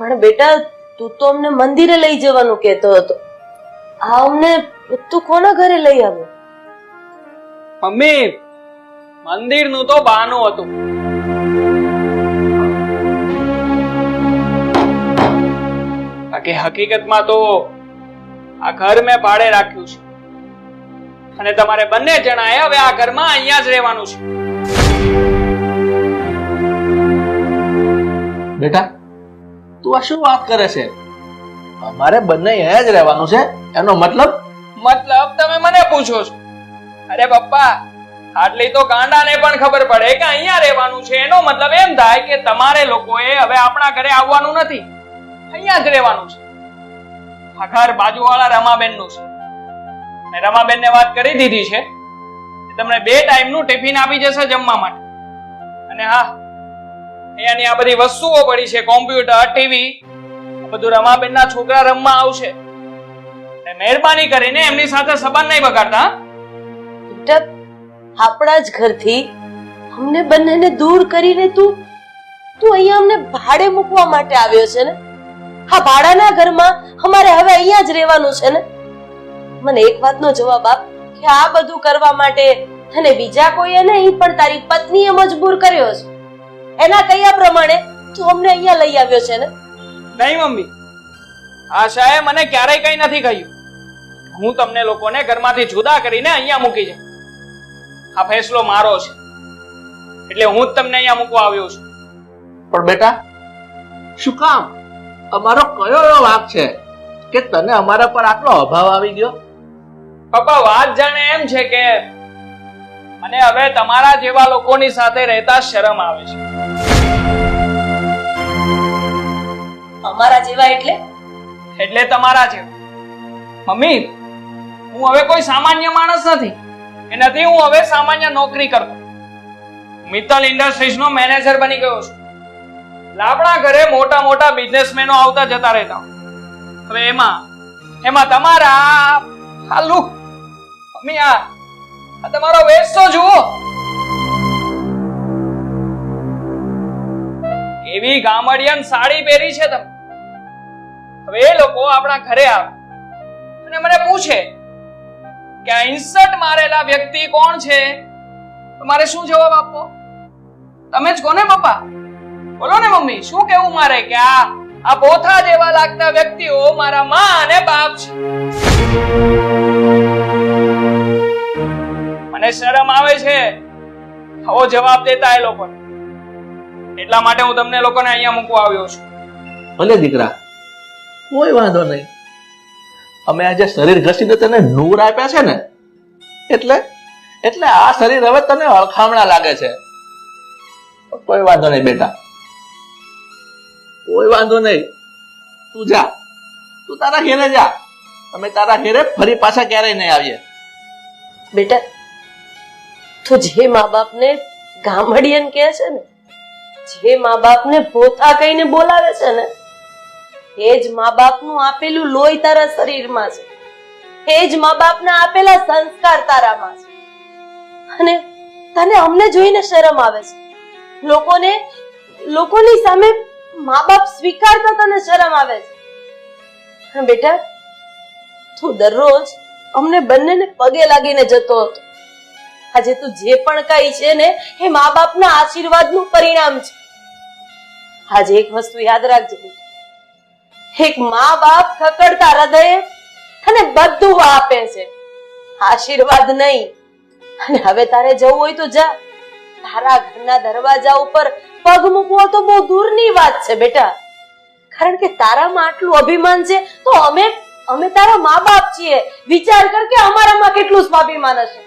પણ બેટા તું તો અમને મંદિરે લઈ જવાનું કહેતો હતો, આ અમને તું કોના ઘરે લઈ આવ્યો? મમ્મી, મંદિરનું તો બહાનું હતું. બાકી હકીકતમાં તો આ ઘર મેં ભાડે રાખ્યું છે અને તમારે બંને જણાએ હવે આ ઘરમાં અહીંયા જ રહેવાનું છે. બેટા તું આ શું વાત કરે છે? અમારે બંને અહીંયા જ રહેવાનું છે એનો મતલબ? મતલબ તમે મને પૂછો છો? અરે પપ્પા, આટલી તો ગાંડાને પણ ખબર પડે કે અહીંયા રહેવાનું છે. એનો મતલબ એમ થાય કે તમારે લોકોએ હવે આપણા ઘરે આવવાનું નથી, અહીંયા જ રહેવાનું છે. આ ઘર બાજુવાળા રમાબેનનું છે અને રમાબેનને વાત કરી દીધી છે કે તમને 2 ટાઈમનું ટિફિન આપી જશે જમવા માટે. અને હા, અહીંયાની આ બધી વસ્તુઓ પડી છે, કોમ્પ્યુટર, ટીવી, બધું રમાબેનના છોકરા રમવા આવશે. મહેરબાની કરીને એમની સાથે સંબંધ નહીં બગાડતા. બેટા આપણા જ ઘરથી અમને બંનેને દૂર કરીને તું અહીંયા અમને ભાડે મૂકવા માટે આવ્યો છે ને? હા, ભાડાના ઘરમાં અમારે હવે અહીંયા જ રહેવાનું છે ને? મને એક વાતનો જવાબ આપ કે આ બધું કરવા માટે તને બીજા કોઈએ નહીં પણ તારી પત્નીએ મજબૂર કર્યો છે. એના કયા પ્રમાણે તું અમને અહીંયા લઈ આવ્યો છે ને? નહીં મમ્મી, આશાએ મને ક્યારેય કંઈ નથી કહ્યું. હું તમને લોકોને ઘરમાંથી જુદા કરીને અહીંયા મૂકી જાય. આ ફેસલો મારો છે એટલે હું જ તમને અહીંયા મૂકવા આવ્યો છું. પણ બેટા શું કામ? અમારો કયો એવો વાંક છે કે તને અમારા પર આટલો અભાવ આવી ગયો? પપ્પા, વાત જાણે એમ છે કે મને હવે તમારા જેવા લોકોની સાથે રહેતા શરમ આવે છે. અમારા જેવા એટલે તમારા જેવા. મમ્મી, હું હવે કોઈ સામાન્ય માણસ નથી કે નથી હું હવે સામાન્ય નોકરી કરતો. મિત્તલ ઇન્ડસ્ટ્રીઝનો મેનેજર બની ગયો છું. આપણા ઘરે મોટા મોટા બિઝનેસમેનો આવતા જતા રહેતા. હવે એમાં તમારા આ લુક, મમ્મી, આ તમારો વેશ તો જુઓ. એવી ગામડિયન સાડી પહેરી છે તમે. હવે એ લોકો આપણા ઘરે આવે અને મને પૂછે કે આ ઇન્સર્ટ મારેલા વ્યક્તિ કોણ છે, તો મારે શું જવાબ આપવો? તમે જ કોને પપ્પા? બોલો ને મમ્મી, શું કેવું મારે કે આ પોથા જેવા લાગતા વ્યક્તિઓ મારા માં અને બાપ છે? મને શરમ આવે છે આવો જવાબ દેતા એ લોકોને. એટલા માટે હું તમને લોકોને અહીંયા મૂકવા આવ્યો છું. ભલે દીકરા, કોઈ વાંધો નહીં. અમે આજે શરીર ઘસીને તને નૂર આપ્યા છે ને, એટલે આ શરીર હવે તને અળખામણા લાગે છે. કોઈ વાંધો નહીં બેટા, કોઈ વાંધો નહીં. તું જા, તું તારા ઘેરે જા. અમે તારા ઘેરે ફરી પાછા ક્યારેય નહીં આવીએ. બેટા તું જે મા બાપને ગામડિયન કહે છે ને, જે મા બાપને પોતા કહીને બોલાવે છે ને, એ જ મા બાપનું આપેલું લોહી તારા શરીરમાં છે, એ જ મા બાપના આપેલા સંસ્કાર તારામાં છે. અને તને અમને જોઈને શરમ આવે છે. લોકોની સામે મા બાપ સ્વીકારતા તને શરમ આવે છે. બેટા તું દરરોજ અમને બંનેને પગે લાગીને જતો હતો. આજે તું જે પણ કહી છે ને એ મા બાપના આશીર્વાદનું પરિણામ છે. આજે એક વસ્તુ યાદ રાખજે, એક મા બાપ ખકડતા હૃદયે અને બધું આપે છે, આશીર્વાદ નહીં. અને હવે તારે જવું હોય તો જા. તારા ઘરના દરવાજા ઉપર પગ મૂકવો તો બહુ દૂરની વાત છે બેટા. કારણ કે તારામાં આટલું અભિમાન છે તો અમે તારા મા બાપ છીએ. વિચાર કર કે અમારામાં કેટલું સ્વાભિમાન હશે.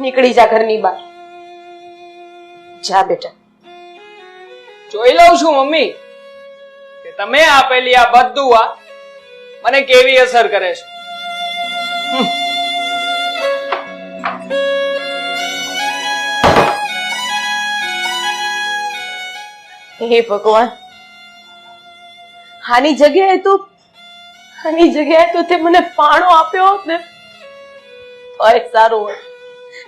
નીકળી જા ઘરની બહાર. જા બેટા. જોઈ લઉં છું મમ્મી કે તમે આપેલી આ બધું મને કેવી અસર કરે છે. હે ભગવાન, આની જગ્યાએ તો તે મને પાણો આપ્યો હોત ને તો સારું હોત.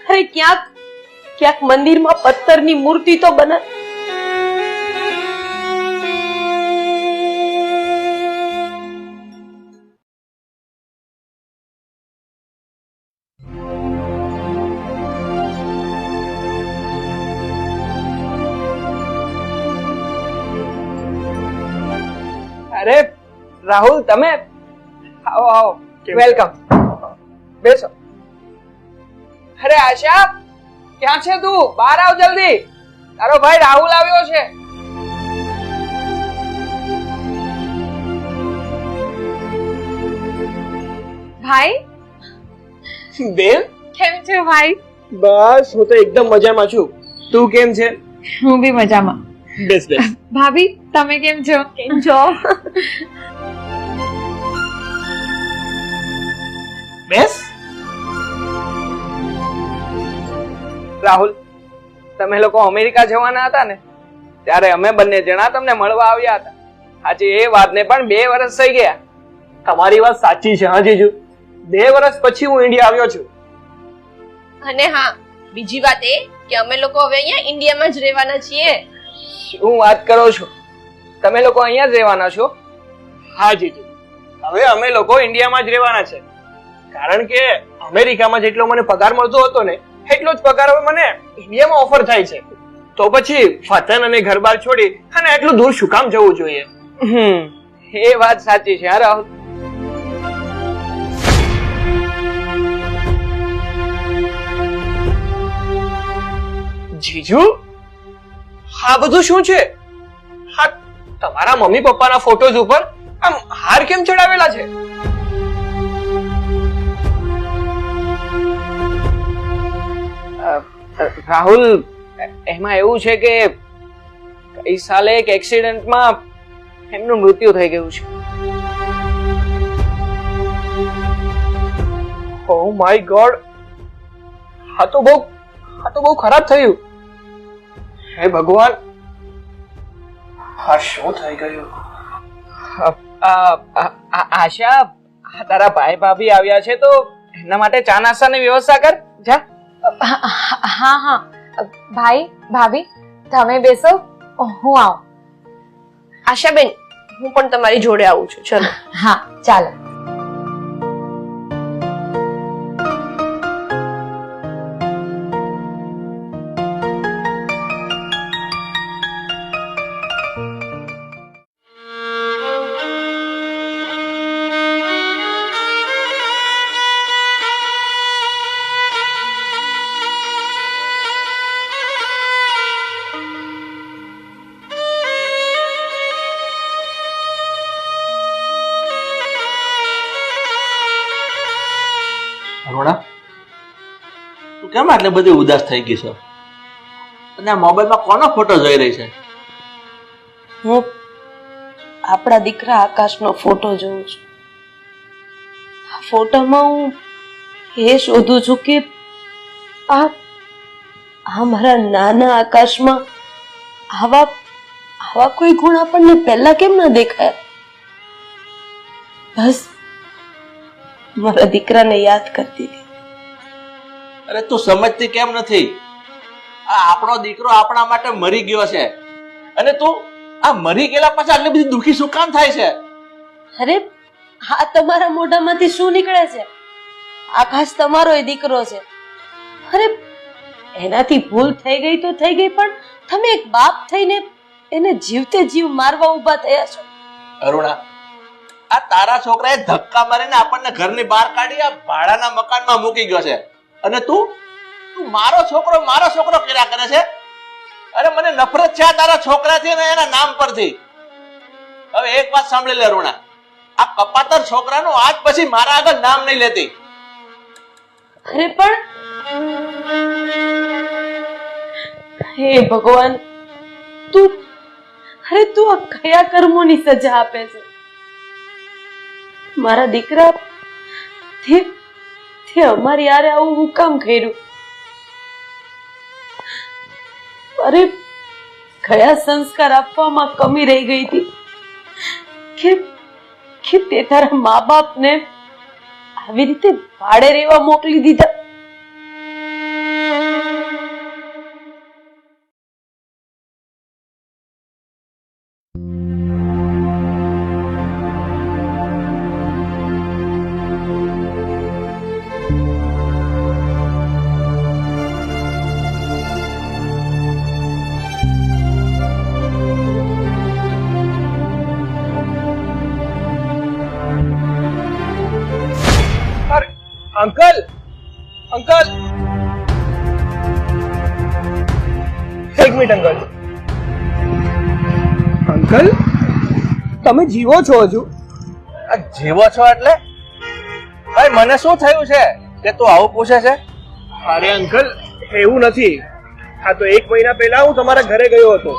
અરે ક્યાંક મંદિરમાં પથ્થરની મૂર્તિ તો બને. અરે રાહુલ, તમે આવો આવો, વેલકમ, બેસો. અરે આશા, ક્યાં છે તું? બહાર આવ જલ્દી, તારો ભાઈ રાહુલ આવ્યો છે. ભાઈ બેન, કેમ છો ભાઈ? બસ હું તો એકદમ મજામાં છું. તું કેમ છે? હું બી મજામાં. બેસ બેસ. ભાભી તમે કેમ છો? કેમ છો? બેસ. રાહુલ, તમે લોકો અમેરિકા જવાના હતા ને, ત્યારે અમે બંને જણા તમને મળવા આવ્યા હતા. આજે એ વાતને પણ 2 વર્ષ થઈ ગયા. તમારી વાત સાચી છે. હા જીજુ, 2 વર્ષ પછી હું ઇન્ડિયા આવ્યો છું. અને હા, બીજી વાત એ કે અમે લોકો હવે અહીંયા ઇન્ડિયામાં જ રહેવાના છીએ. શું વાત કરો છો? તમે લોકો અહીંયા જ રહેવાના છો? હા જીજુ, હવે અમે લોકો ઇન્ડિયામાં જ રહેવાના છે. કારણ કે અમેરિકામાં જેટલો મને પગાર મળતો હતો ને, એટલો જ પગાર હવે મને ઇન્ડિયામાં ઓફર થાય છે. તો પછી વતન અને ઘરબાર છોડી અને એટલું દૂર શું કામ જવું જોઈએ? એ વાત સાચી છે. હા રાહુલ. જીજુ, આ બધું શું છે? હા, તમારા મમ્મી પપ્પાના ફોટોઝ ઉપર આમ હાર કેમ ચડાવેલા છે? રાહુલ, એમાં એવું છે કે ગઈ સાલે એક એક્સિડન્ટમાં એમનું મૃત્યુ થઈ ગયું છે. ઓ માય ગોડ, આ તો બહુ ખરાબ થયું. હે ભગવાન, આ શું થઈ ગયું? આશા, તારા ભાઈ ભાભી આવ્યા છે તો એના માટે ચા નાસ્તાની વ્યવસ્થા કર જા. હા હા ભાઈ ભાભી તમે બેસો, હું આવું. આશાબેન, હું પણ તમારી જોડે આવું છું. ચલો. હા ચાલો. અરુણા, તું કેમ આટલી બધી ઉદાસ થઈ ગઈ છો? અને આ મોબાઈલમાં કોનો ફોટો જોઈ રહી છે? હું આપણા દીકરા આકાશનો ફોટો જોઉં છું. આ ફોટામાં હું એ શોધું છું કે આ મારા નાના આકાશમાં આવા કોઈ ગુણ આપણને પહેલા કેમ ના દેખાયા? બસ મારા દીકરાને યાદ કરતી હતી. અરે તું સમજતી કેમ નથી? આ આપણો દીકરો આપણા માટે મરી ગયો છે અને તું આ મરી ગયેલા પછી આટલી બધી દુખી શું કામ થાય છે? અરે, આ તમારા મોઢામાંથી શું નીકળે છે? આકાશ તમારો દીકરો છે. અરે, એનાથી ભૂલ થઈ ગઈ તો થઈ ગઈ, પણ તમે એક બાપ થઈને એને જીવતે જીવ મારવા ઊભા થયા છો. અરુણા, આ તારા છોકરાએ ધક્કા મારીને આપણને ઘરની બહાર કાઢી આ ભાડાના મકાનમાં મૂકી ગયો છે અને તું મારો છોકરો કર્યા કરે છે. અરે મને નફરત છે આ તારા છોકરાથી અને એના નામ પરથી. હવે એક વાત સાંભળી લે અરુણા, આ કપાતર છોકરાનું આજ પછી મારા આગળ નામ નહીં લેતી. અરે પણ હે ભગવાન, તું આ કયા કર્મોની સજા આપે છે? મારા દીકરા તે અમારી યારે આવું હું કામ કર્યું? અરે, કયા સંસ્કાર આપવામાં કમી રહી ગઈ હતી કે તે તારા મા બાપને આવી રીતે ભાડે રહેવા મોકલી દીધા? અંકલ અંકલ એક મિનિટ અંકલ. અંકલ તમે જીવો છો હજુ? આ જીવો છો એટલે? ભાઈ મને શું થયું છે કે તું આવું પૂછે છે? અરે અંકલ એવું નથી. હા તો 1 મહિના પહેલા હું તમારા ઘરે ગયો હતો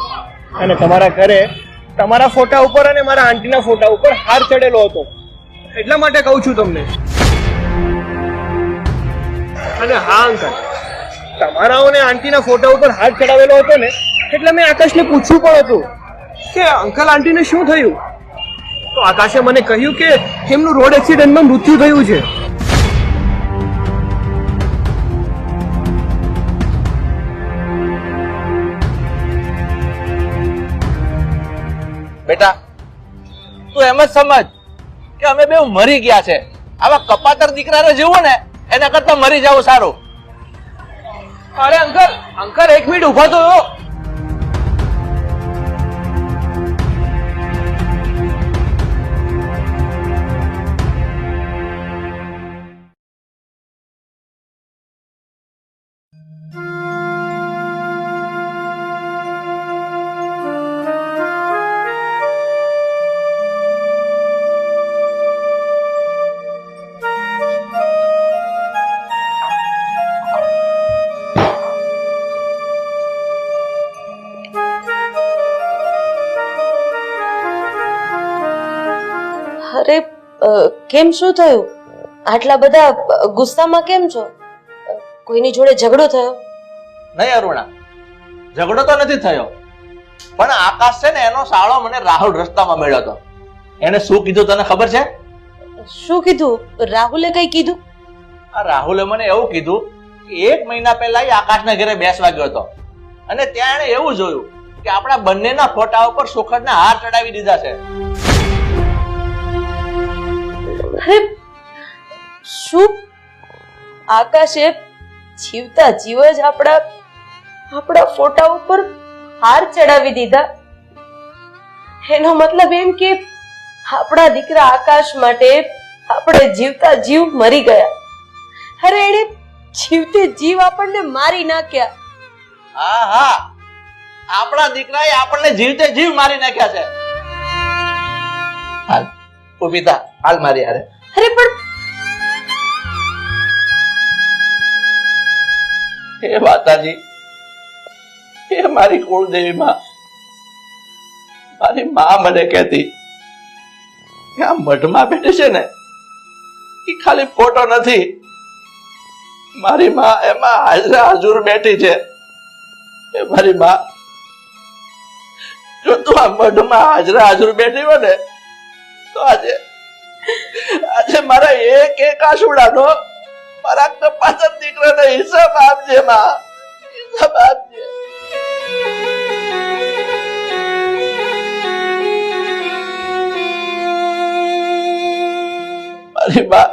અને તમારા ઘરે તમારા ફોટા ઉપર અને મારા આંટીના ફોટા ઉપર હાર ચડેલો હતો. એટલા માટે કહું છું તમને. અને હા અંકલ, તમારા અને આંટીના ફોટા ઉપર હાર ચડાવેલો હતો ને એટલે મેં આકાશને પૂછ્યું પણ હતું કે અંકલ આંટીને શું થયું. તો આકાશે મને કહ્યું કે એમનું રોડ એક્સિડન્ટમાં મૃત્યુ થયું છે. બેટા તું એમ જ સમજ કે અમે બે મરી ગયા છે. આવા કપાતર દીકરાને જેવું ને એના કરતા મરી જવું સારું. અરે અંકલ અંકલ 1 મિનિટ ઉભા તો. અરે કેમ શું થયું? આટલા બધા ગુસ્સામાં કેમ છો? કોઈની જોડે ઝઘડો થયો? નહીં અરુણા, ઝઘડો તો નથી થયો, પણ આકાશ છે ને એનો સાળો મને રાહુલ રસ્તામાં મળ્યો હતો. એને શું કીધું તને ખબર છે? શું કીધું? રાહુલે કઈ કીધું? આ રાહુલે મને એવું કીધું કે 1 મહિના પહેલા એ આકાશના ઘરે બેસવા ગયો હતો અને ત્યાં એણે એવું જોયું કે આપણા બંનેના ફોટા ઉપર સુખડના હાર ચડાવી દીધા છે. અરે શું? આકાશે જીવતા જીવ જ આપણા ફોટા ઉપર હાર ચડાવી દીધા? એનો મતલબ એમ કે આપણા દીકરા આકાશ માટે આપણે જીવતા જીવ મરી ગયા. અરે એને જીવતે જીવ આપણને મારી નાખ્યા. હા હા, આપણા દીકરાએ આપણને જીવતે જીવ મારી નાખ્યા છે. હાલ ઊભી થા, હાલ મારી હારે. અરે પણ હે માતાજી, હે મારી કુળદેવી માં, મારી માં મને કહેતી કે આ મઢમાં બેઠે છે ને એ ખાલી ફોટો નથી, મારી માં એમાં હાજરા હાજુર બેઠી છે. એ મારી માં, જો તું આ મઢમાં હાજરા હાજુર બેઠી હોય ને તો આજે મારા એક આંસુડાનો મારા કપાતર દીકરાનો હિસાબ આપજે માં, હિસાબ આપજે. મારી બા,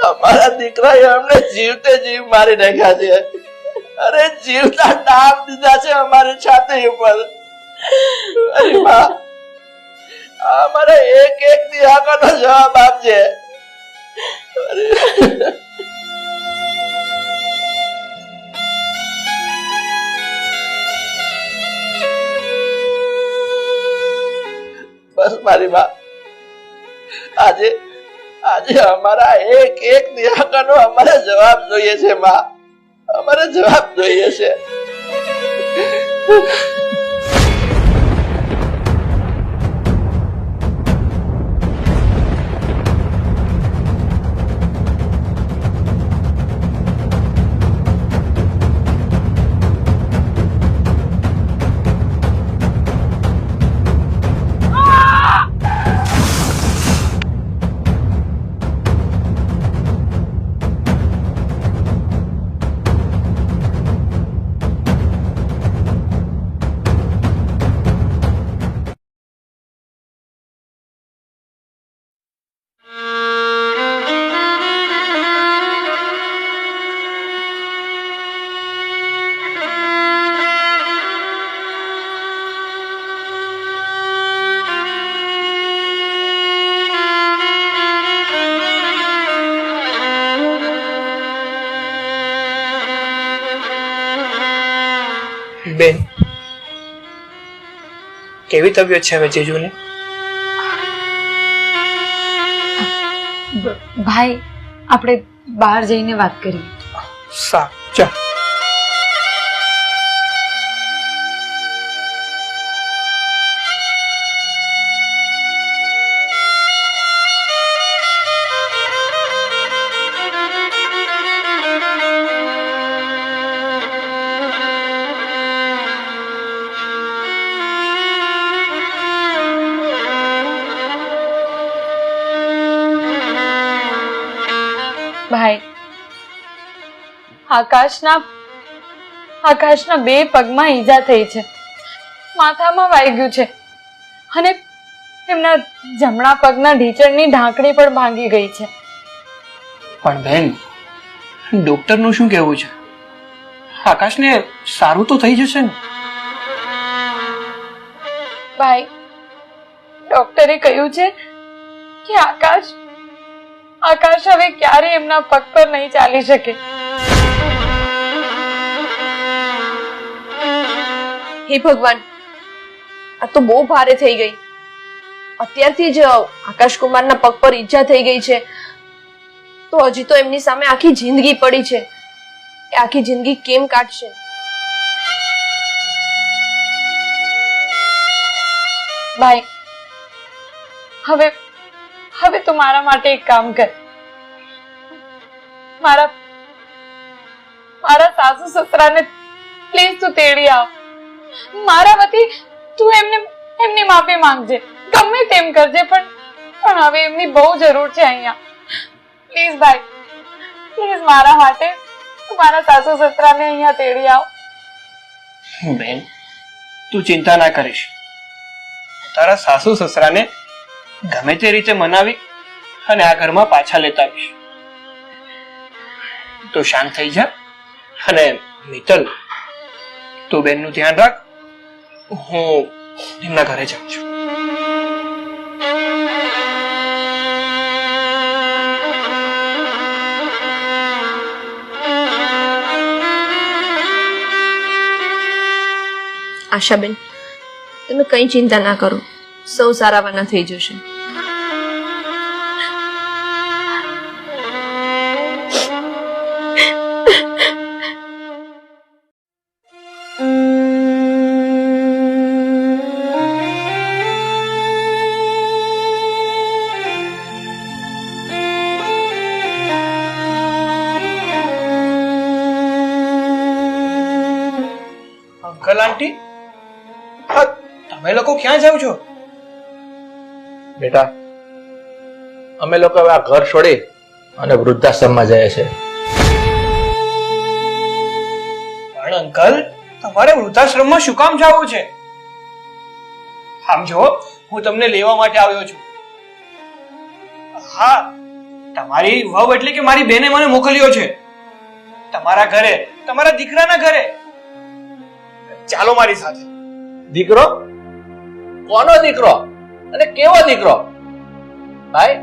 અમારા દીકરાએ અમને જીવતે જીવ મારી નાખ્યા છે. અરે જીવતા ડામ દીધા છે અમારી છાતી ઉપર. મારી બા, અમારા એક ની આંખનો જવાબ આપજે. બસ મારી બા, આજે અમારા એક ની આંખનો અમારે જવાબ જોઈએ છે માં, અમારે જવાબ જોઈએ છે. કેવી તબિયત છે હવે જીજુની? ભાઈ આપણે બહાર જઈને વાત કરીએ. સારું, ચાલ. ભાઈ આકાશના બે પગમાં ઈજા થઈ છે, માથામાં વાગ્યું છે અને એમના જમણા પગના ઢીચણની ઢાંકણી પણ ભાંગી ગઈ છે. પણ બેન, ડોક્ટરનું શું કહેવું છે? આકાશને સારું તો થઈ જશે ને? ભાઈ ડોક્ટરે કહ્યું છે કે આકાશ હવે ક્યારે એમના પગ પર નહીં ચાલી શકે. હે ભગવાન, આ તો બહુ ભારે થઈ ગઈ. અત્યારથી જ આકાશ કુમારના પગ પર ઈજા થઈ ગઈ છે તો હજી તો એમની સામે આખી જિંદગી પડી છે. એ આખી જિંદગી કેમ કાઢશે? ભાઈ હવે તું મારા માટે એક કામ કર. મારા સાસુ સસરાને પ્લીઝ તું તેડી આવ. મારા વતી તું એમની માફી માંગજે, ગમે તેમ કરજે, પણ હવે એમની બહુ જરૂર છે અહીંયા. પ્લીઝ ભાઈ, પ્લીઝ મારા માટે તું મારા સાસુ સસરાને અહીંયા તેડી આવ. બેન, તું ચિંતા ના કરીશ. તારા સાસુ સસરાને ગમે તે રીતે મનાવી અને આ ઘરમાં પાછા લેતા આવીશ. તો શાંત થઈ જા. અને મિત્તલ, તું બેનનું ધ્યાન રાખ. હું એમના ઘરે જાઉં છું. આશાબેન, તમે કઈ ચિંતા ના કરો, સૌ સારાવાના થઈ જશે. અંકલ આંટી, તમે લોકો ક્યાં જાવ છો? બેટા, અમે લોકો હવે આ ઘર છોડી અને વૃદ્ધાશ્રમમાં જઈએ છે. પણ અંકલ, તમારે વૃદ્ધાશ્રમમાં શું કામ જવું છે? આમ જો, હું તમને લેવા માટે આવ્યો છું. હા, તમારી વહુ એટલે કે મારી બેને મને મોકલ્યો છે તમારા ઘરે, તમારા દીકરાના ઘરે. ચાલો મારી સાથે. દીકરો? કોનો દીકરો અને કેવો દીકરો? ભાઈ,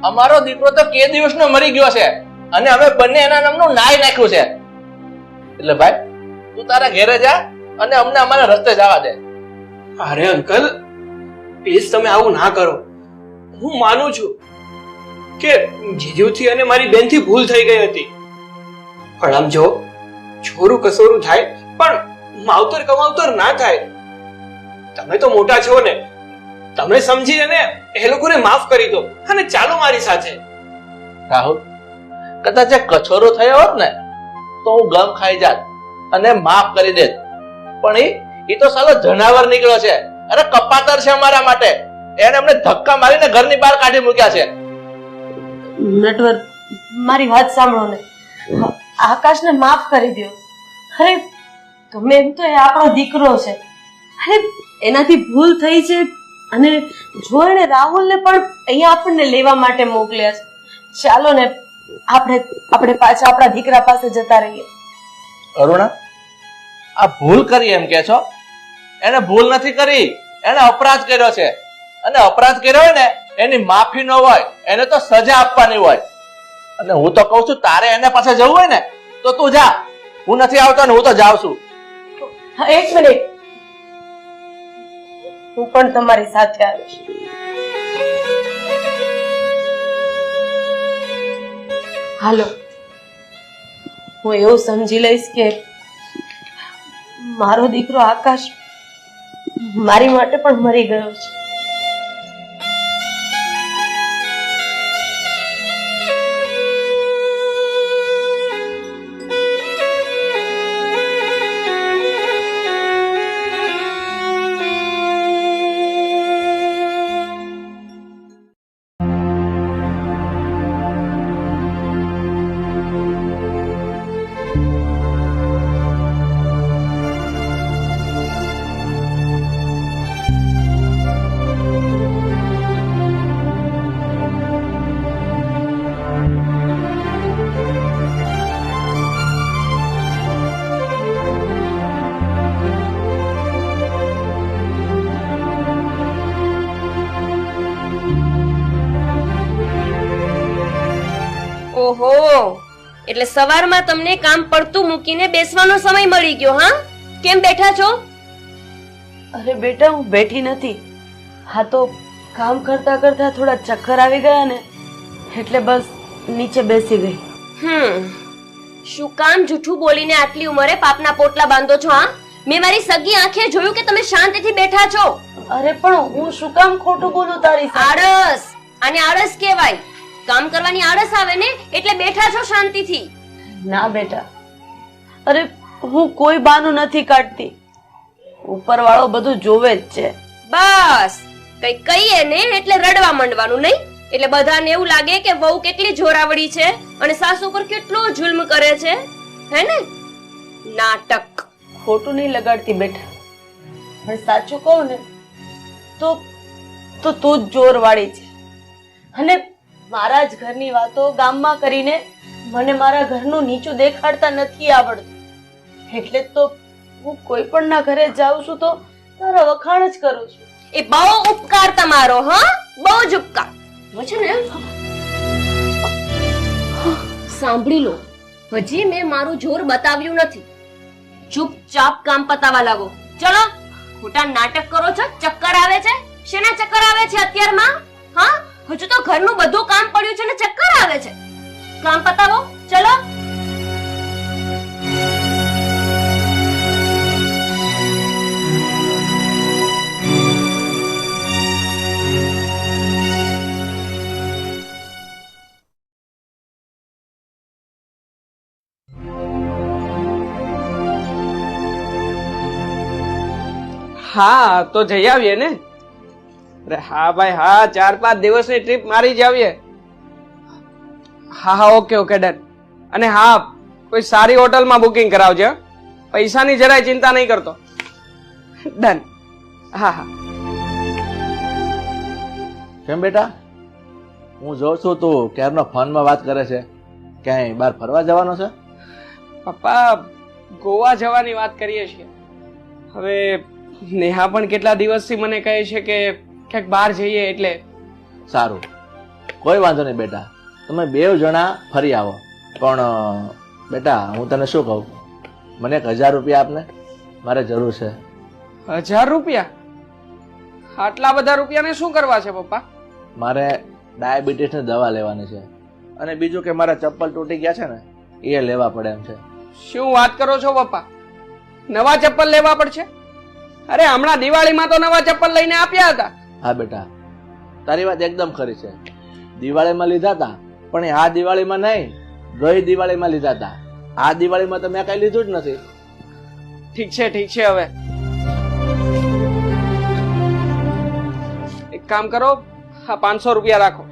અમારો દીકરો તો કે દિવસનો મરી ગયો છે અને અમે બંને એના નામનું નાય નાખ્યું છે. એટલે ભાઈ, તું તારા ઘરે જા અને અમને અમારા રસ્તે જવા દે. અરે અંકલ, પ્લીઝ તમે આવું ના કરો. હું માનું છું કે જીજુથી અને મારી બેનથી ભૂલ થઈ ગઈ હતી, પણ આમ જો, છોરું કસોરું થાય પણ માવતર કમાવતર ના થાય. તમે તો મોટા છો ને, તમે સમજી અને એ લોકોને માફ કરી દો અને ચાલો મારી સાથે. રાહુલ, કદાચ કચોરો થયો હોત ને તો હું ગમ ખાઈ જાત અને માફ કરી દેત, પણ એ તો સાલો જનાવર નીકળ્યો છે. અરે કપાતર છે અમારા માટે. એને અમને ધક્કા મારીને ઘરની બહાર કાઢી મૂક્યા છે. નટવર, મારી વાત સાંભળો ને. આકાશને માફ કરી દો. અરે ગમે એમ તો એ આપણો દીકરો છે. અરે એનાથી ભૂલ થઈ છે અને જો એને રાહુલને પણ અહીંયા આપણને લેવા માટે મોકલ્યા છે. ચાલો ને, આપણે પાછા આપણા દીકરા પાસે જતા રહીએ. અરુણા, આ ભૂલ કરી એમ કે છો? એને ભૂલ નથી કરી, એને અપરાધ કર્યો છે. અને અપરાધ કર્યો હોય ને એની માફી ન હોય, એને તો સજા આપવાની હોય. અને હું તો કઉ છું, તારે એને પાસે જવું હોય ને તો તું જા. હું નથી આવતો ને હું તો જાઉં છું. એક મિનિટ, હું પણ તમારી સાથે આવીશ. હાલો, હું એવું સમજી લઈશ કે મારો દીકરો આકાશ મારી માટે પણ મરી ગયો છે. ઓહો, એટલે સવારમાં તમને કામ પડતું મૂકીને બેસવાનો સમય મળી ગયો. હા, કેમ બેઠા છો? અરે બેટા, હું બેઠી નથી. હા તો કામ કરતા કરતા થોડા ચક્કર આવી ગયા ને, એટલે બસ નીચે બેસી ગઈ. શું કામ જૂઠું બોલીને આટલી ઉંમરે પાપના પોટલા બાંધો છો? હા, મેં મારી સગી આંખે જોયું કે તમે શાંતિથી બેઠા છો. અરે પણ હું શું કામ ખોટું બોલું તારી સાથે? આળસ, આને આળસ કહેવાય. કામ કરવાની આળસ આવે ને એટલે બેઠા છો શાંતિથી. ના બેટા, અરે હું કોઈ બહાનું નથી કાઢતી. ઉપરવાળો બધું જોવે જ છે. બસ કઈ કહીએ ને એટલે રડવા માંડવાનું નહીં. એટલે બધાને એવું લાગે કે વહુ કેટલી જોરાવડી છે અને સાસુ પર કેટલો જુલ્મ કરે છે, હે ને? નાટક. ખોટું નહીં લગાડતી બેટા, પણ સાચું કહું ને તો તું જ જોરવાળી છે. અને મારા જ ઘરની વાતો ગામમાં કરીને મને મારા ઘરનું નીચું દેખાડતા નથી આવડતું. એટલે તો હું કોઈ પણ ના ઘરે જાઉં છું તો તારા વખાણ જ કરું છું. એ બહુ ઉપકાર તમારો. હા, બહુ જ ઉપકાર છે ને. સાંભળી લો, હજી મેં મારું જોર બતાવ્યું નથી. ચૂપચાપ કામ પતાવા લાગો. ચલો, ખોટા નાટક કરો છો. ચક્કર આવે છે? શેના ચક્કર આવે છે અત્યારમાં? હા, હજુ તો ઘરનું બધું કામ પડ્યું છે ને ચક્કર આવે છે. કામ પતાવો, ચલો. હા તો જઈ આવીએ ને. અરે હા ભાઈ હા, 4-5 દિવસની ટ્રીપ મારી જ આવીએ. હા હા, ઓકે ઓકે, ડન. અને હા, કોઈ સારી હોટલમાં બુકિંગ કરાવજો. પૈસાની જરાય ચિંતા નહીં કરતો. ડન. હા હા. કેમ બેટા, હું જોઉં છું તું ક્યારનો ફોનમાં વાત કરે છે. ક્યાંય બહાર ફરવા જવાનો છે? પપ્પા, ગોવા જવાની વાત કરીએ છીએ. હવે નેહા પણ કેટલા દિવસથી મને કહે છે કે ક્યાંક બહાર જઈએ. એટલે સારું, કોઈ વાંધો નહીં બેટા, તમે 2 જણા ફરી આવો. પણ બેટા હું તને શું કહું, મને 1000 રૂપિયા આપને, મારે જરૂર છે. 1000 રૂપિયા? આટલા બધા રૂપિયાને શું કરવા છે પપ્પા? મારે ડાયાબિટીસની દવા લેવાની છે, અને બીજું કે મારા ચપ્પલ તૂટી ગયા છે ને, એ લેવા પડે એમ છે. શું વાત કરો છો પપ્પા? નવા ચપ્પલ લેવા પડશે? અરે હમણાં દિવાળીમાં તો નવા ચપ્પલ લઈને આપ્યા હતા. હા બેટા, તારી વાત એકદમ ખરી છે. દિવાળીમાં લીધા હતા, પણ આ દિવાળીમાં નહીં, ગઈ દિવાળીમાં લીધા હતા. આ દિવાળીમાં તો મેં કઈ લીધું જ નથી. ઠીક છે ઠીક છે. હવે એક કામ કરો, હા 500 રૂપિયા રાખો.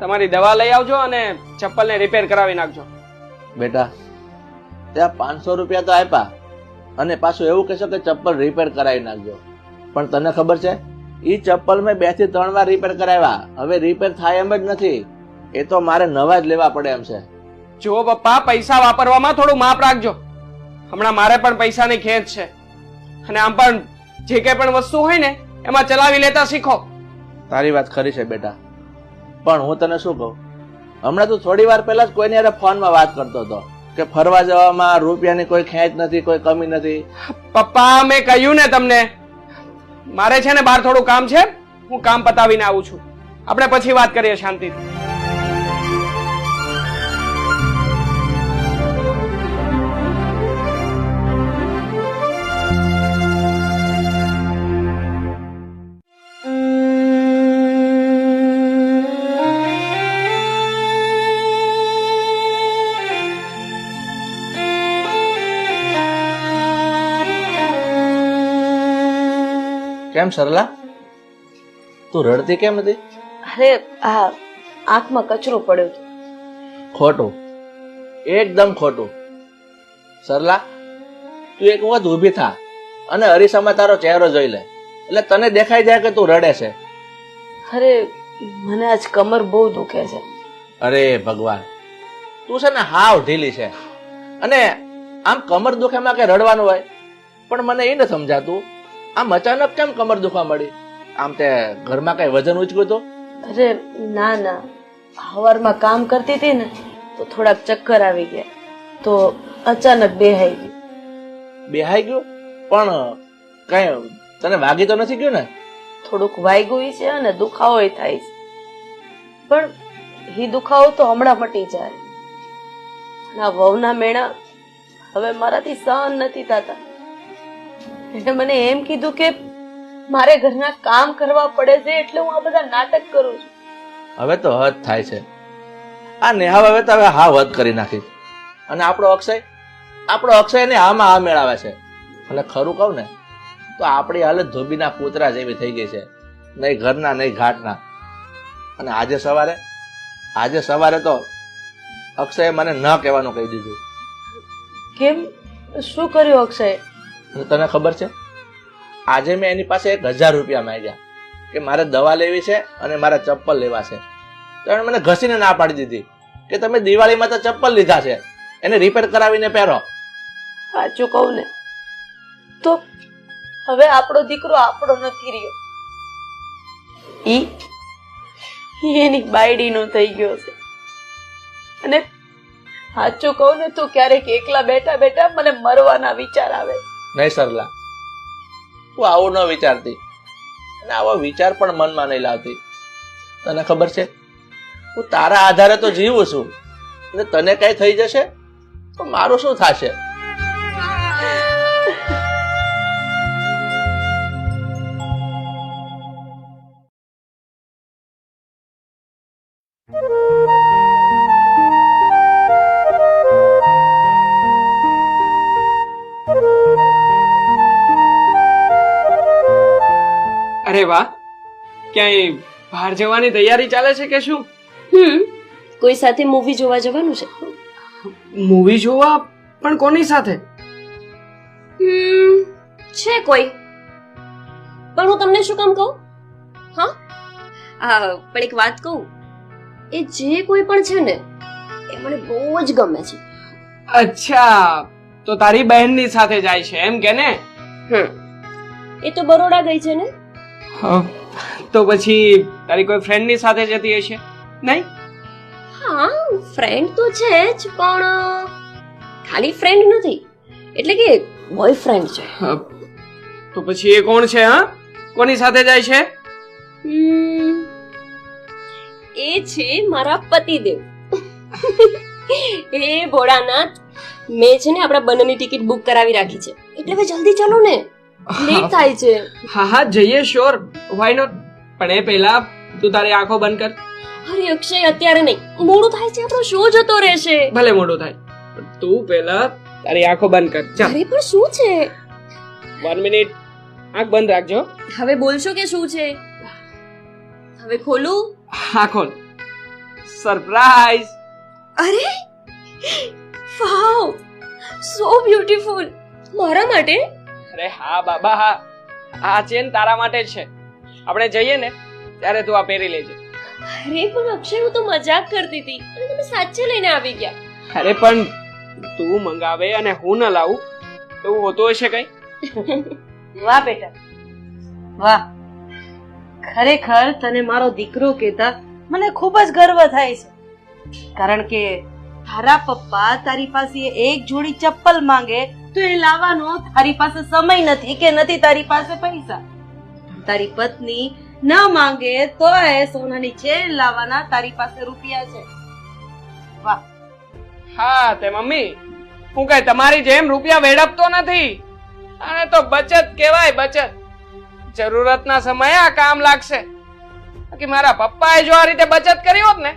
તમારી દવા લઈ આવજો અને ચપ્પલને રિપેર કરાવી નાખજો. બેટા ત્યાં 500 રૂપિયા તો આપ્યા, અને પાછું એવું કહેશો કે ચપ્પલ રિપેર કરાવી નાખજો. પણ તને ખબર છે, ઈ ચપ્પલ મેં 2 થી 3 વાર રિપેર કરાવ્યા. હવે રિપેર થાય એમ જ નથી. એ તો મારે નવા જ લેવા પડે એમ છે. જો પપ્પા, પૈસા વાપરવામાં થોડું માપ રાખજો. હમણાં મારે પણ પૈસાની ખેંચ છે, અને આમ પણ જે કઈ પણ વસ્તુ હોય ને એમાં ચલાવી લેતા શીખો. તારી વાત ખરી છે બેટા, પણ હું તને શું કહું, હમણાં તું થોડી વાર પહેલા જ કોઈની હારે ફોનમાં વાત કરતો હતો કે ફરવા જવામાં રૂપિયાની કોઈ ખેંચ નથી, કોઈ કમી નથી. પપ્પા, મેં કહ્યું ને તમને, મારે છે ને બહાર થોડું કામ છે, હું કામ પતાવીને આવું છું. આપણે પછી વાત કરીએ શાંતિથી. કેમ સરલા, તું રડતી કેમ નથી? અરે આ આંખમાં કચરો પડ્યો હતો. ખોટું, એકદમ ખોટું. સરલા, તું એક વખત ઊભી થા અને અરીસામાં તારો ચહેરો જોઈ લે, એટલે તને દેખાઈ જાય કે તું રડે છે. અરે મને આજ કમર બહુ દુખે છે. અરે ભગવાન, તું છે ને હાવ ઢીલી છે. અને આમ કમર દુખેમાં કે રડવાનું હોય, પણ મને એ ન સમજાતું આમ અચાનક કેમ કમર દુખવા મળી? આમ તે ઘરમાં કઈ વજન ઉચક્યું હતું? અરે ના ના, સવારમાં કામ કરતી હતી ને તો થોડાક ચક્કર આવી ગયા, તો અચાનક બેહાઈ ગઈ. બેહાઈ ગયું? પણ કઈ તને વાગી તો નથી ગયું ને? થોડુંક વાગ્યું છે અને દુખાવો થાય છે, પણ એ દુખાવો તો હમણાં મટી જાય. આ વહુના મેણા હવે મારાથી સહન નથી થતા. એટલે મને એમ કીધું કે મારે ઘરના કામ કરવા પડે છે, એટલે હું આ બધા નાટક કરું છું. હવે તો હદ થાય છે. આ નેહા હવે તો હવે હા હદ કરી નાખી. અને આપણો અક્ષય ને આમાં આ મેળાવે છે. અને ખરું કહું ને તો આપણી હાલત ધોબીના કૂતરા જેવી થઈ ગઈ છે, નહીં ઘરના નહીં ઘાટના. અને આજે સવારે તો અક્ષયે મને ન કહેવાનું કહી દીધું. કેમ, શું કર્યું અક્ષય? અને તને ખબર છે, આજે મેં એની પાસે 1000 રૂપિયા માંગ્યા કે મારે દવા લેવી છે અને મારે ચપ્પલ લેવા છે. તો એણે મને ઘસીને ના પાડી દીધી કે તમે દિવાળીમાં તો ચપ્પલ લીધા છે, એને રિપેર કરાવીને પહેરો. સાચું કહું ને તો હવે આપણો દીકરો આપણો નથી રહ્યો, એની બાયડીનો થઈ ગયો છે. અને સાચું કહું ને તો ક્યારેક એકલા બેઠા બેઠા મને મરવાના વિચાર આવે. નહીં સરલા, તું આવું ન વિચારતી, અને આવો વિચાર પણ મનમાં નહીં લાવતી. તને ખબર છે, હું તારા આધારે તો જીવું છું, અને તને કઈ થઈ જશે તો મારું શું થશે? અરે વાહ, ક્યાંય બહાર જવાની તૈયારી ચાલે છે કે શું? કોઈ સાથે મૂવી જોવા જવાનું છે. મૂવી જોવા? પણ કોની સાથે? છે કોઈ, પણ હું તમને શું કામ કહું? પણ એક વાત કહું, એ જે કોઈ પણ છે ને એ મને બહુ જ ગમે છે. અચ્છા, તો તારી બહેનની સાથે જાય છે એમ કે ને? એ તો બરોડા ગઈ છે ને. તો પછી તારી કોઈ ફ્રેન્ડની સાથે જતી હશે નહીં? હા, ફ્રેન્ડ તો છે જ, પણ ખાલી ફ્રેન્ડ નથી, એટલે કે બોયફ્રેન્ડ છે. તો પછી એ કોણ છે? હા, કોની સાથે જાય છે? એ છે મારા પતિદેવ. એ ભોળાનાથ, મેં છે ને આપણા બંનેની ટિકિટ બુક કરાવી રાખી છે, એટલે હવે જલ્દી ચાલો ને, લેટ થાય છે. હા જઈએ, શ્યોર, વાય નોટ. પણ એ પહેલા તું તારી આંખો બંધ કર. અરે અક્ષય, અત્યારે નહીં, મોડું થાય છે, આપણો શો જતો રહેશે. ભલે મોડું થાય, પણ તું પહેલા તારી આંખો બંધ કર. ચાલ. અરે પણ શું છે? 1 મિનિટ, આંખ બંધ રાખજો. હવે બોલશો કે શું છે? હવે ખોલું? હા ખોલ. સરપ્રાઈઝ. અરે વાવ, સો બ્યુટીફુલ. મારા માટે? અરે હા બાબા, હા, આ ચેન તારા માટે જ છે. આપણે જઈએ ને ત્યારે તું આ પહેરી લેજે. અરે પણ અક્ષય, હું તો મજાક કરતી હતી અને તમે સાચે લઈને આવી ગયા. અરે પણ તું મંગાવે અને હું ન લાવું એવું હોતું હશે કઈ? વાહ બેટા વાહ, ખરેખર તને મારો દીકરો કહેતા મને ખૂબ જ ગર્વ થાય છે. કારણ કે તારા પપ્પા તારી પાસે એક જોડી ચપ્પલ માંગે તો એ લાવવાનો તારી પાસે સમય નથી કે નથી તારી પાસે પૈસા. તારી પત્ની ન માંગે તો એ સોનાની ચેન લાવવાના તારી પાસે રૂપિયા છે. વાહ. હા તે મમ્મી, હું કઈ તમારી જેમ રૂપિયા વેડપતો નથી. આને તો બચત કહેવાય, બચત. જરૂરતના સમયે આ કામ લાગશે. બાકી મારા પપ્પાએ જો આ રીતે બચત કરી હોત ને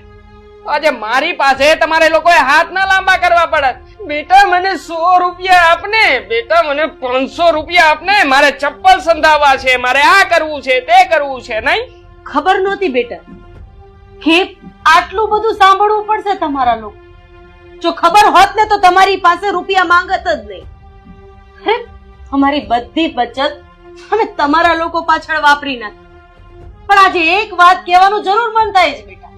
તો આજે મારી પાસે તમારે લોકોએ હાથ ના લાંબા કરવા પડત. બેટા મને 100 રૂપિયા આપને, બેટા મને 500 રૂપિયા આપને, મારે ચપ્પલ સંધાવવા છે, મારે આ કરવું છે, તે કરવું છે. નહીં ખબર નહોતી બેટા કે આટલું બધું સાંભળવું પડશે તમારા લોકો. જો ખબર હોત ને તો તમારી પાસે રૂપિયા માંગત જ નહીં. હે, અમારી બધી બચત અમે તમારા લોકો પાછળ વાપરી નાખી. પણ આજે એક વાત કહેવાનું જરૂર મન થાય છે બેટા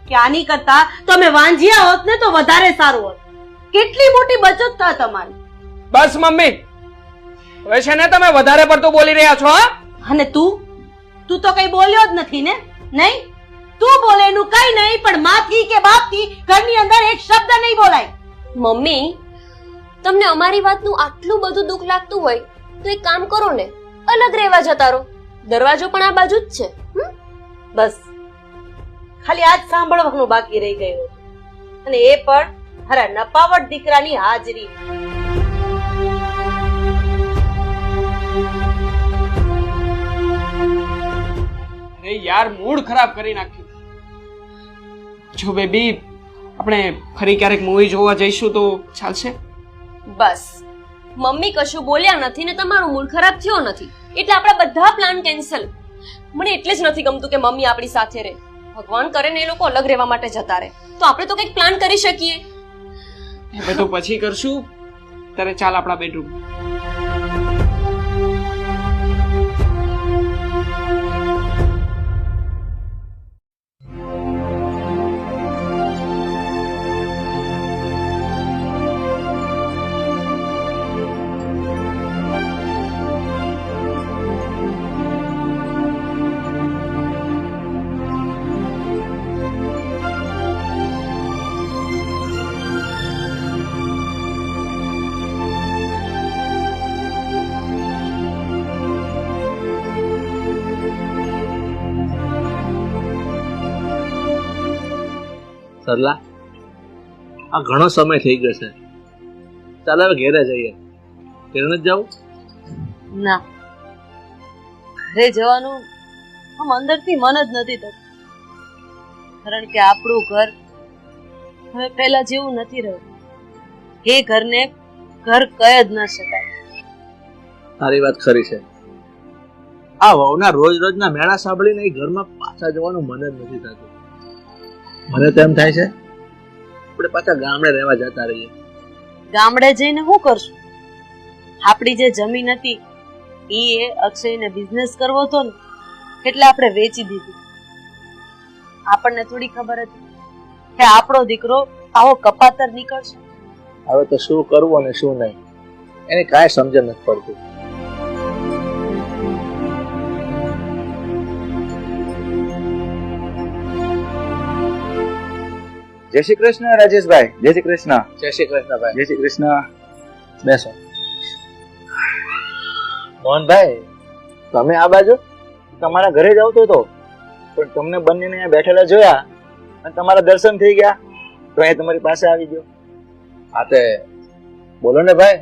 કે આની કરતા તમે વાંજિયા હોત ને તો વધારે સારું હોત. કેટલી મોટી બચત થાય તમારી. બસ મમ્મી, હવે છે ને તમે વધારે પડતું બોલી રહ્યા છો. હા, અને તું તો કઈ બોલ્યો જ નથી ને? નહીં, તું બોલે એનું કઈ નહીં, પણ માથી કે બાપથી ઘરની અંદર એક શબ્દ નહીં બોલાય. મમ્મી, તમને અમારી વાતનું આટલું બધું દુઃખ લાગતું હોય તો એક કામ કરો ને, અલગ રહેવા જતા રહો. દરવાજો પણ આ બાજુ જ છે. બસ ખાલી આજ સાંભળવાનું બાકી રહી ગયું, અને એ પણ મારા નપાવટ દીકરાની હાજરી. અરે યાર, મૂડ ખરાબ કરી નાખ્યું. જો બેબી, આપણે ફરી ક્યારેક મૂવી જોવા જઈશું તો ચાલશે? બસ, મમ્મી કશું બોલ્યા નથી ને તમારું મૂડ ખરાબ થયો નથી એટલે આપણા બધા પ્લાન કેન્સલ. મને એટલે જ નથી ગમતું કે મમ્મી આપણી સાથે રહે. ભગવાન કરે ને એ લોકો અલગ રહેવા માટે જતા રહે તો આપણે તો કંઈક પ્લાન કરી શકીએ. હવે તો પછી કરશું. ત્યારે ચાલ આપણા બેડરૂમ. સરલા, આ ઘણો સમય થઈ ગયો છે. ચાલ હવે ઘેરે જઈએ. ઘેર નથી જવું? ના, ઘરે જવાનું આમ અંદરથી મન જ નથી થતું. કારણ કે આપણું ઘર હવે પહેલા જેવું નથી રહ્યું. એ ઘરને ઘર કહી જ ન શકાય. તારી વાત ખરી છે. આ વહુના રોજ રોજના મેળા સાંભળીને એ ઘરમાં પાછા જવાનું મન જ નથી થતું. મને તો એમ થાય છે આપણે પાછા ગામડે રહેવા જતા રહીએ. ગામડે જઈને શું કરશું? આપણી જે જમીન હતી એ અક્ષયને બિઝનેસ કરવો હતો ને એટલે આપણે વેચી દીધી. આપણને થોડી ખબર હતી કે આપણો દીકરો આવો કપાતર નીકળશે. હવે તો શું કરવું અને શું નહીં એની કાંઈ સમજણ નથી પડતું. જય શ્રી કૃષ્ણ રાજેશભાઈ. જય શ્રી કૃષ્ણ. જય શ્રી કૃષ્ણ ભાઈ. જય શ્રી કૃષ્ણ. બેસો. મોહનભાઈ, તમે આ બાજુ? તમારા ઘરે જ આવતો હતો પણ તમને બંનેને અહીંયા બેઠેલા જોયા અને તમારા દર્શન થઈ ગયા તો અહીંયા તમારી પાસે આવી ગયો. હા તે બોલો ને ભાઈ,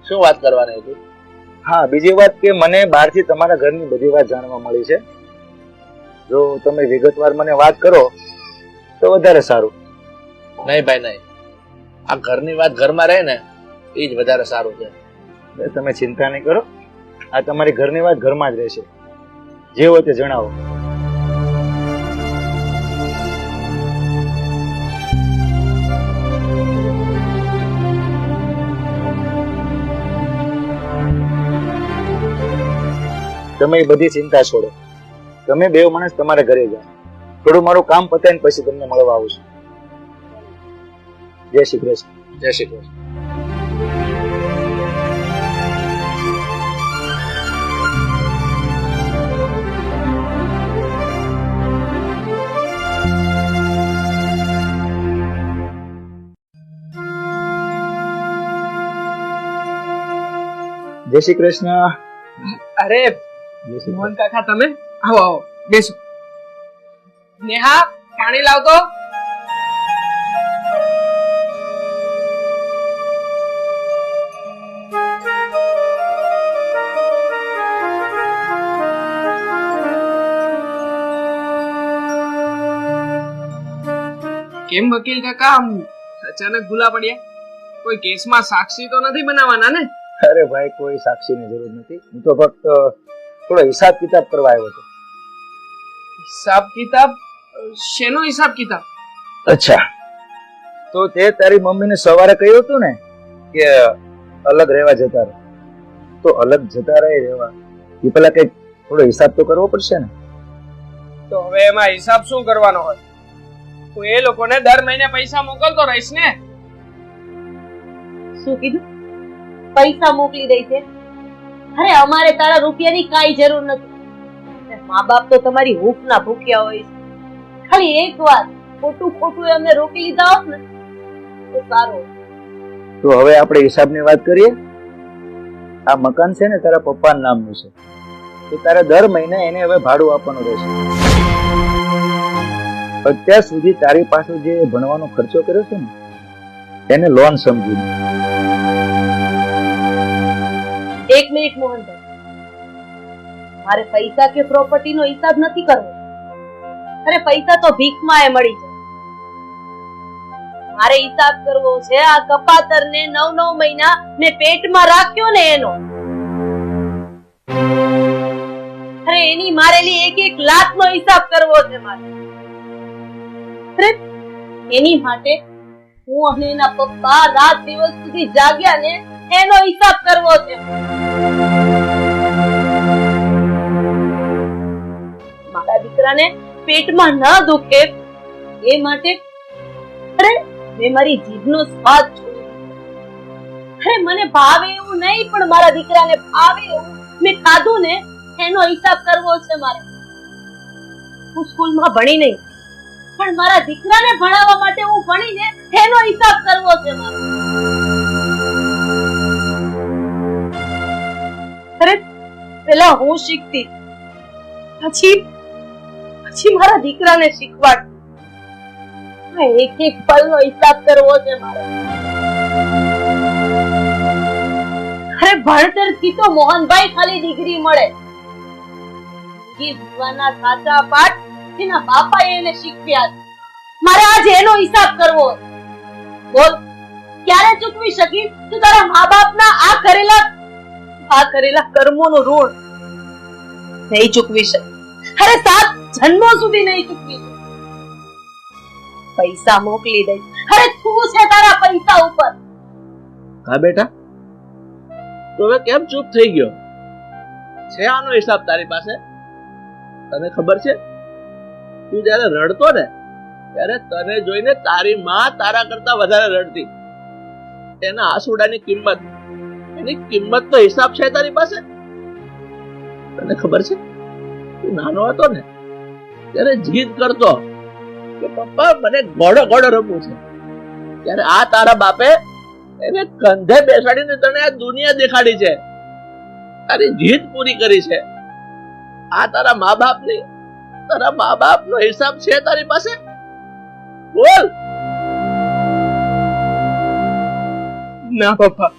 શું વાત કરવાની હતી? હા, બીજી વાત કે મને બહારથી તમારા ઘરની બધી વાત જાણવા મળી છે. જો તમે વિગતવાર મને વાત કરો તો વધારે સારું. નહીં ભાઈ નહીં, આ ઘરની વાત ઘરમાં રહે ને એ જ વધારે સારું છે. તમે ચિંતા નહીં કરો, આ તમારી ઘરની વાત ઘરમાં જ રહેશે. જે હોય તે જણાવો. તમે એ બધી ચિંતા છોડો. તમે બે માણસ તમારા ઘરે જાઓ. થોડું મારું કામ પતાવીને પછી તમને મળવા આવું છું. જય શ્રી કૃષ્ણ. જય શ્રી કૃષ્ણ. જય શ્રી કૃષ્ણ. અરે મોહન કાકા તમે આવો આવો બેસો. નેહા પાણી લાવતો. કેમ વકીલ કાકા આમ અચાનક ભૂલા પડ્યા? કોઈ કેસમાં સાક્ષી તો નથી બનાવવાના ને? અરે ભાઈ, કોઈ સાક્ષીની જરૂર નથી. હું તો ફક્ત થોડો હિસાબ કિતાબ કરવા આવ્યો હતો. હિસાબ કિતાબ? શેનો હિસાબ કિતાબ? અચ્છા, તો તે તારી મમ્મીને સવારે કહ્યું હતું ને કે અલગ રહેવા જતા રહે, તો અલગ જતા રહે રહેવા એ પેલા કઈક થોડો હિસાબ તો કરવો પડશે ને. તો હવે એમાં હિસાબ શું કરવાનો હોય? હું એ લોકોને દર મહિને પૈસા મોકલતો રહીશ ને. શું કીધું? પૈસા મોકલી દઈ છે? અરે અમારે તારા રૂપિયાની કાંઈ જરૂર નથી. મા બાપ તો તમારી હૂંફ ના ભૂખ્યા હોય છે. ખાલી એક વાર ખોટું અમને રોકી લીધા હોત ને તો સારું. તો હવે આપણે હિસાબની વાત કરીએ. આ મકાન છે ને તારા પપ્પાના નામનું છે, તો તારે દર મહિને એને હવે ભાડું આપવાનું રહેશે. અત્યાર સુધી તારી પાસે જે ભણવાનો ખર્ચો કર્યો છે ને એને લોન સમજીને. એક મિનિટ મોહનભાઈ, મારે પૈસા કે પ્રોપર્ટી નો હિસાબ નથી કરવો. અરે પૈસા તો ભીખમાં મળી જાય. મારે હિસાબ કરવો છે આ કપાતરને 9 મહિના મેં પેટમાં રાખ્યો ને એનો. અરે એની મારેલી એક લાતનો હિસાબ કરવો છે મારે. અરે એની માટે હું અને એના પપ્પા રાત દિવસ સુધી જાગ્યા ને એનો હિસાબ કરવો છે. મારા દીકરાને પેટમાં ન દુખે એ માટે અરે મેં મારી જીભનો સ્વાદ છોડી. અરે મને ભાવે એવું નહીં, પણ મારા દીકરાને ભાવે એવું મેં ખાધું ને એનો હિસાબ કરવો છે મારે. હું સ્કૂલમાં ભણી નહીં, પણ મારા દીકરાને ભણાવવા માટે હું ભણીને એનો હિસાબ કરવો છે મારે. અરે પેલા હું શીખતી, પછી મારા દીકરાને શીખવાડ. એક પલનો હિસાબ કરવો છે મારે. અરે ભણતર થી તો મોહનભાઈ ખાલી ડિગ્રી મળે. જીવવાના સાચા પાઠ એના બાપાએ એને શીખવ્યા. મારે આજે એનો હિસાબ કરવો. બોલ, ક્યારે ચૂકવી શકી તું તારા મા બાપના આ કરેલા કર્મોનું ઋણ? નહીં ચૂકવી શકે. અરે 7 જન્મો સુધી નહીં ચૂકવી શકે. પૈસા મોકલી દે. અરે તું છે તારા પૈસા ઉપર. હા બેટા, તો હવે કેમ ચૂપ થઈ ગયો? છે આનો હિસાબ તારી પાસે? તને ખબર છે, તું જયારે રડતો ને ત્યારે તને જોઈને તારી માં તારા કરતા વધારે રડતી. એના આંસુડાની કિંમત, એની કિંમત તો હિસાબ છે તારી પાસે? તને ખબર છે, તું નાનો હતો ને ત્યારે જીદ કરતો કે પપ્પા મને ઘોડો રમવું છે, ત્યારે આ તારા બાપે એને કંધે બેસાડીને તને આ દુનિયા દેખાડી છે, તારી જીદ પૂરી કરી છે. આ તારા મા બાપની, તારા મા બાપનો હિસાબ છે તારી પાસે? બોલ. ના પપ્પા,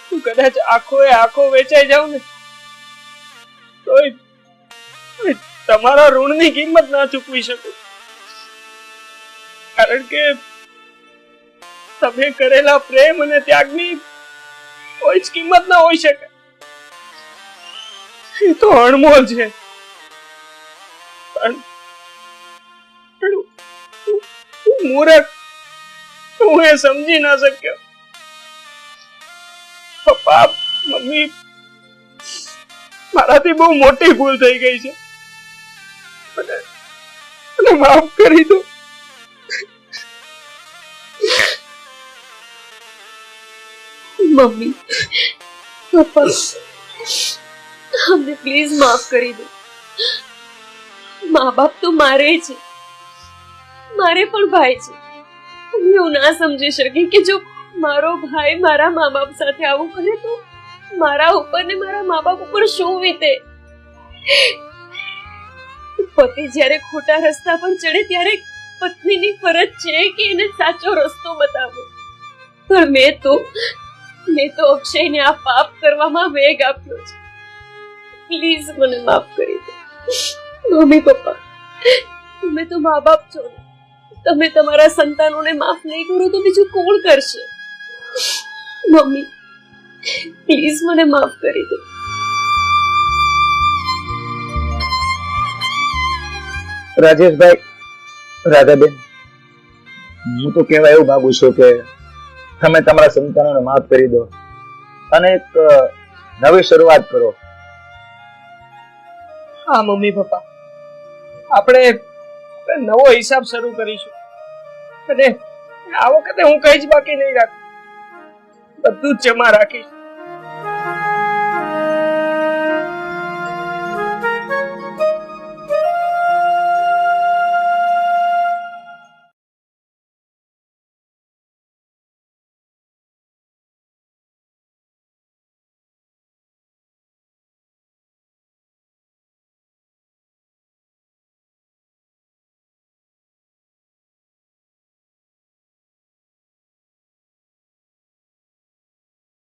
તું કદાચ આખો વેચાઈ જાવ ને તોય તમારા ઋણની કિંમત ના ચૂકવી શકું, કારણ કે તમે કરેલા પ્રેમ અને ત્યાગની કોઈ જ કિંમત ના હોઈ શકે. એ તો અણમોલ છે. પણ હું મૂર્ખ, હું એ સમજી ના શક્યો. પપ્પા, મમ્મી, મારાથી બહુ મોટી ભૂલ થઈ ગઈ છે, મને માફ કરી દો. મમ્મી, પપ્પા, અમને પ્લીઝ માફ કરી દો. મા બાપ તો મારે છે, મારે પણ ભાઈ છે. હું ના સમજી શકી કે જો મારો ભાઈ મારા મા બાપ સાથે આવું કરે તો મારા ઉપર ને મારા મા બાપ ઉપર શું વીતે? પતિ જ્યારે ખોટા રસ્તા પર ચડે ત્યારે પત્નીની ફરજ છે કે એને સાચો રસ્તો બતાવવો. પણ મેં તો અક્ષયને આ પાપ કરવામાં વેગ આપ્યો છે. પ્લીઝ મને માફ કરી દો. મમ્મી પપ્પા, તમે તો મા બાપ છો ને. તમે તમારા સંતાનોને માફ નહીં કરો તો બીજું કોણ કરશે? મમ્મી પ્લીઝ મને માફ કરી દો. રાજેશભાઈ, રાધાબેન, હું તો કહેવા એવું માંગુ છું કે તમે તમારા સંતાનોને માફ કરી દો અને એક નવી શરૂઆત કરો. હા મમ્મી પપ્પા, આપણે નવો હિસાબ શરૂ કરીશું અને આ વખતે હું કઈ જ બાકી નહીં રાખું, બધું જ જમા રાખીશ.